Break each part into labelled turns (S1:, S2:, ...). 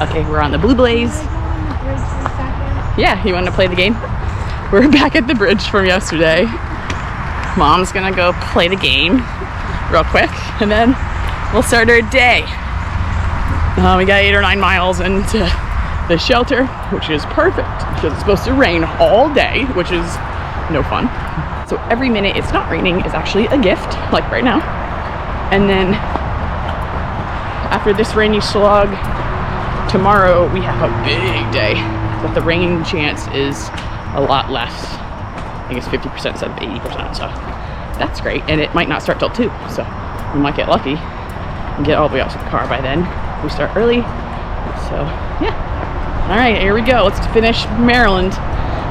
S1: Okay, we're on the Blue Blaze. Yeah, you want to play the game? We're back at the bridge from yesterday. Mom's gonna go play the game real quick, and then we'll start our day. We got 8 or 9 miles into the shelter, which is perfect because it's supposed to rain all day, which is no fun. So every minute it's not raining is actually a gift, like right now. And then after this rainy slug, tomorrow we have a big day, but the rain chance is a lot less. I think it's 50% instead of 80%, so that's great. And it might not start till 2, so we might get lucky and get all the way out to the car by then. We start early, so yeah. All right, here we go. Let's finish Maryland.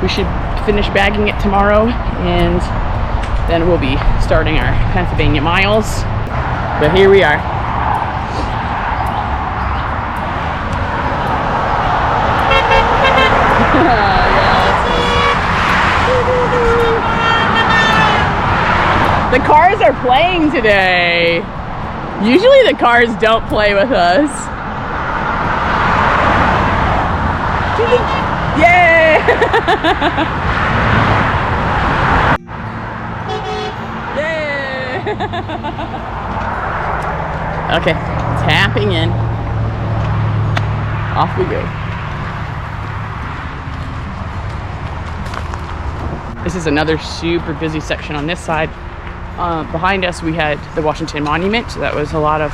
S1: We should finish bagging it tomorrow, and then we'll be starting our Pennsylvania miles. But here we are. The cars are playing today. Usually the cars don't play with us. Yay! Yay! Okay, tapping in. Off we go. This is another super busy section on this side. Behind us we had the Washington Monument, so that was a lot of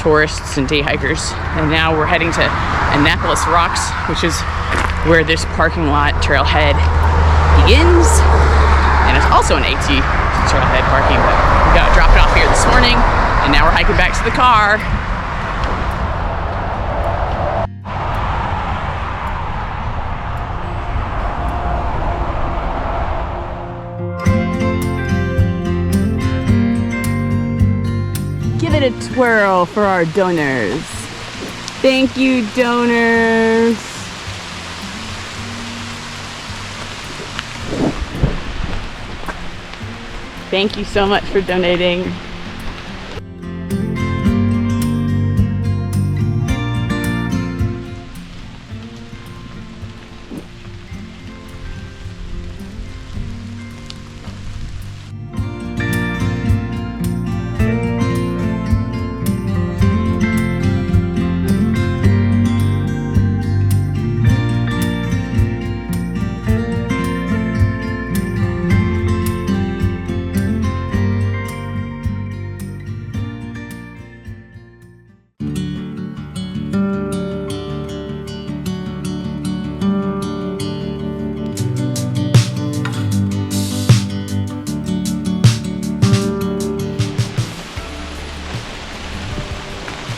S1: tourists and day hikers. And now we're heading to Annapolis Rocks, which is where this parking lot trailhead begins. And it's also an AT trailhead parking, but we got dropped off here this morning, and now we're hiking back to the car. Give it a twirl for our donors. Thank you, donors. Thank you so much for donating.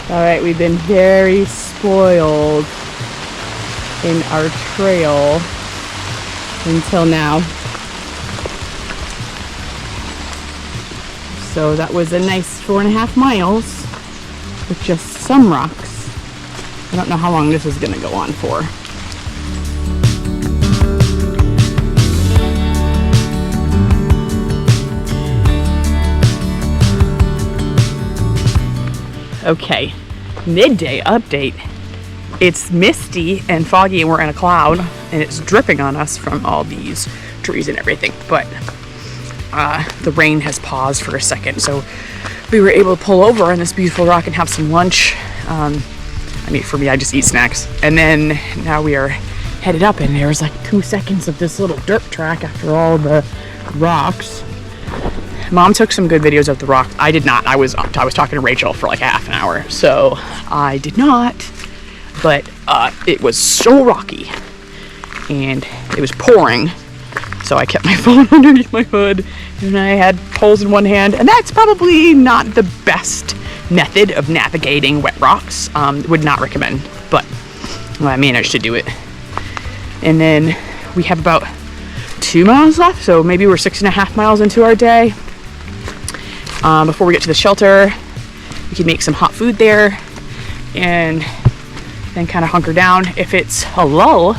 S1: All right, we've been very spoiled in our trail until now. So that was a nice 4.5 miles with just some rocks. I don't know how long this is gonna go on for. Okay, midday update. It's misty and foggy and we're in a cloud and it's dripping on us from all these trees and everything, but the rain has paused for a second, so we were able to pull over on this beautiful rock and have some lunch. I mean, for me, I just eat snacks. And then now we are headed up, and there was like 2 seconds of this little dirt track after all the rocks. Mom took some good videos of the rock. I did not. I was talking to Rachel for like half an hour, so I did not. But it was so rocky, and it was pouring, so I kept my phone underneath my hood, and I had poles in one hand, and that's probably not the best method of navigating wet rocks. Would not recommend, but I managed to do it. And then we have about 2 miles left, so maybe we're 6.5 miles into our day. Before we get to the shelter, we can make some hot food there and then kind of hunker down. If it's a lull,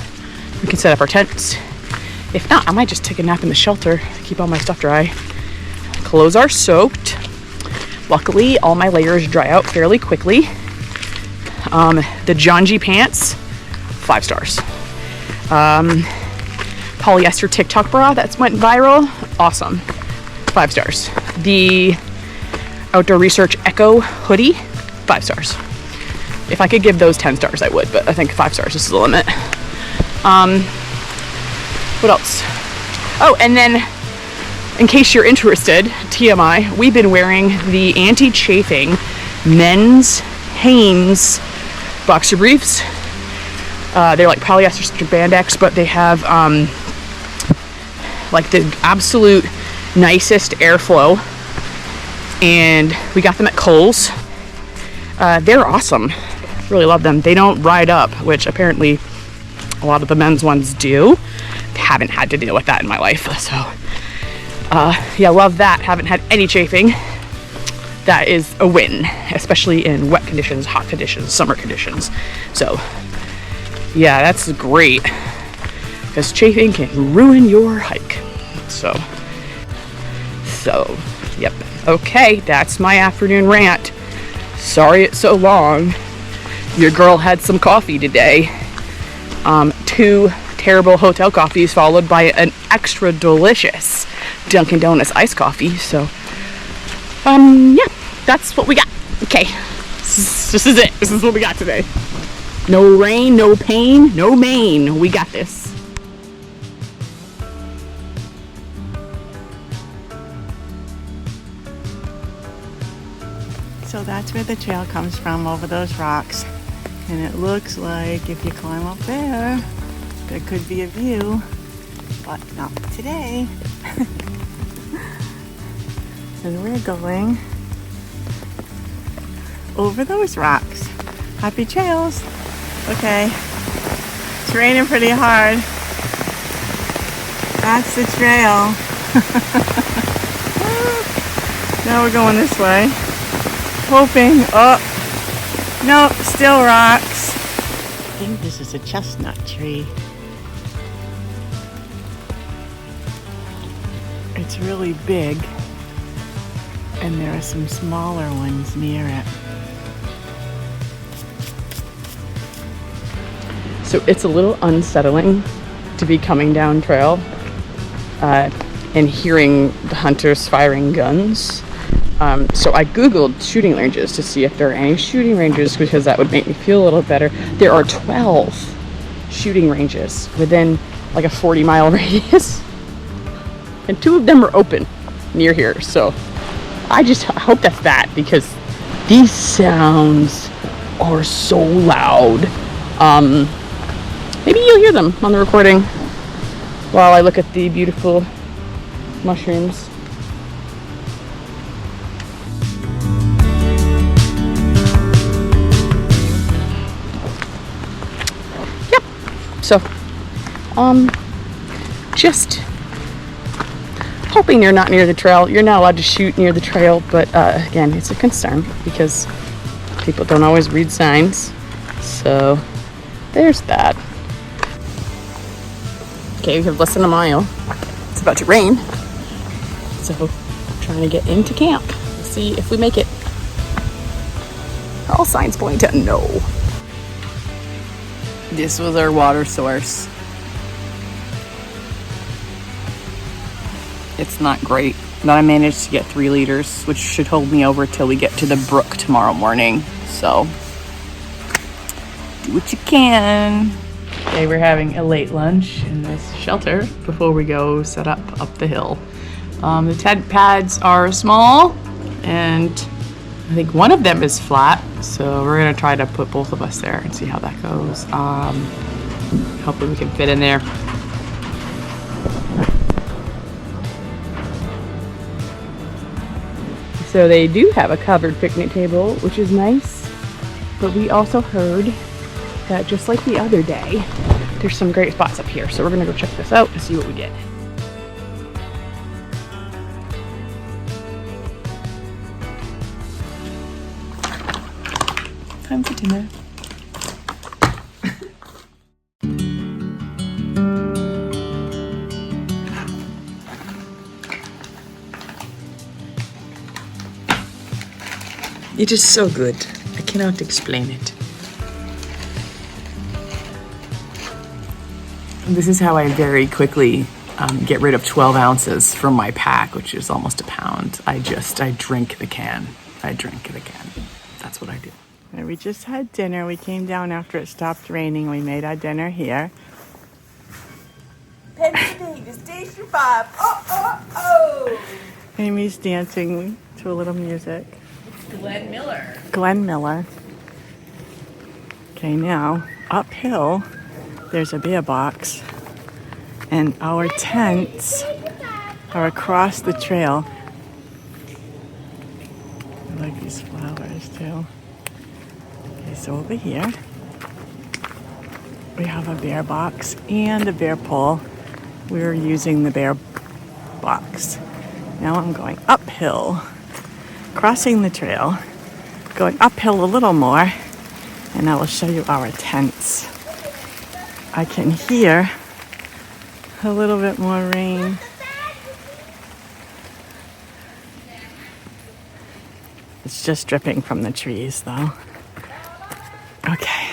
S1: we can set up our tents. If not, I might just take a nap in the shelter to keep all my stuff dry. Clothes are soaked. Luckily, all my layers dry out fairly quickly. The Janji pants, 5 stars. Polyester TikTok bra that went viral, awesome, 5 stars. The Outdoor Research Echo hoodie, 5 stars. If I could give those 10 stars, I would, but I think 5 stars is the limit. What else? Oh, and then in case you're interested, TMI, we've been wearing the anti-chafing men's Hanes boxer briefs. They're like polyester spandex, but they have like the absolute nicest airflow, and we got them at Kohl's. They're awesome. Really love them. They don't ride up, which apparently a lot of the men's ones do. Haven't had to deal with that in my life, so yeah, love that. Haven't had any chafing. That is a win, especially in wet conditions, hot conditions, summer conditions. So yeah, that's great, because chafing can ruin your hike. So yep. Okay, that's my afternoon rant. Sorry it's so long. Your girl had some coffee today. 2 terrible hotel coffees followed by an extra delicious Dunkin' Donuts iced coffee. So yeah, that's what we got. Okay, this is it. This is what we got today. No rain, no pain, no Maine. We got this.
S2: So that's where the trail comes from, over those rocks. And it looks like if you climb up there, there could be a view, but not today. And we're going over those rocks. Happy trails. Okay, it's raining pretty hard. That's the trail. Now we're going this way. Hoping, oh, nope, still rocks. I think this is a chestnut tree. It's really big, and there are some smaller ones near it.
S1: So it's a little unsettling to be coming down trail and hearing the hunters firing guns. So I googled shooting ranges to see if there are any shooting ranges, because that would make me feel a little better. There are 12 shooting ranges within like a 40-mile radius, and 2 of them are open near here. So I hope that's that, because these sounds are so loud. Maybe you'll hear them on the recording while I look at the beautiful mushrooms. So, just hoping they're not near the trail. You're not allowed to shoot near the trail, but again, it's a concern because people don't always read signs. So, there's that. Okay, we have less than a mile. It's about to rain. So, trying to get into camp. Let's see if we make it. All signs point to no. This was our water source. It's not great, but I managed to get 3 liters, which should hold me over till we get to the brook tomorrow morning. So, do what you can. Okay, we're having a late lunch in this shelter before we go set up the hill. The tent pads are small, and I think one of them is flat, so we're gonna try to put both of us there and see how that goes. Hopefully we can fit in there. So they do have a covered picnic table, which is nice, but we also heard that just like the other day, there's some great spots up here. So we're gonna go check this out to see what we get. Time for dinner. It is so good. I cannot explain it. This is how I very quickly get rid of 12 ounces from my pack, which is almost a pound. I drink the can. That's what I do.
S2: And we just had dinner. We came down after it stopped raining. We made our dinner here.
S3: Pennsylvania Station 5. Oh, oh, oh.
S2: Amy's dancing to a little music.
S3: Glenn Miller.
S2: Glenn Miller. Okay, now uphill, there's a beer box, and our tents are across the trail. I like these flowers too. Okay, so over here, we have a bear box and a bear pole. We're using the bear box. Now I'm going uphill, crossing the trail, going uphill a little more, and I will show you our tents. I can hear a little bit more rain. It's just dripping from the trees though. Okay,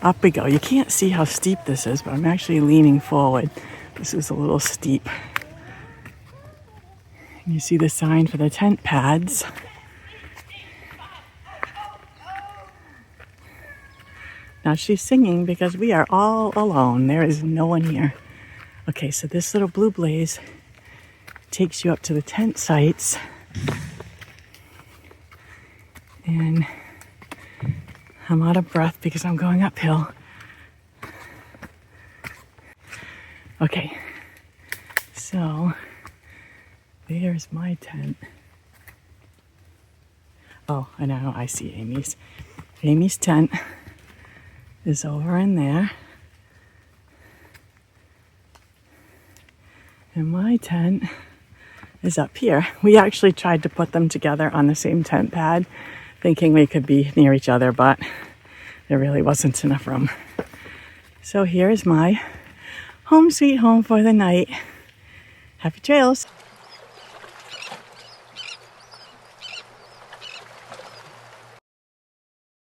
S2: up we go. You can't see how steep this is, but I'm actually leaning forward. This is a little steep. And you see the sign for the tent pads. Now she's singing because we are all alone. There is no one here. Okay, so this little blue blaze takes you up to the tent sites. And I'm out of breath because I'm going uphill. Okay, so there's my tent. Oh, I know, I see Amy's. Amy's tent is over in there. And my tent is up here. We actually tried to put them together on the same tent pad, thinking we could be near each other, but there really wasn't enough room. So here's my home sweet home for the night. Happy trails.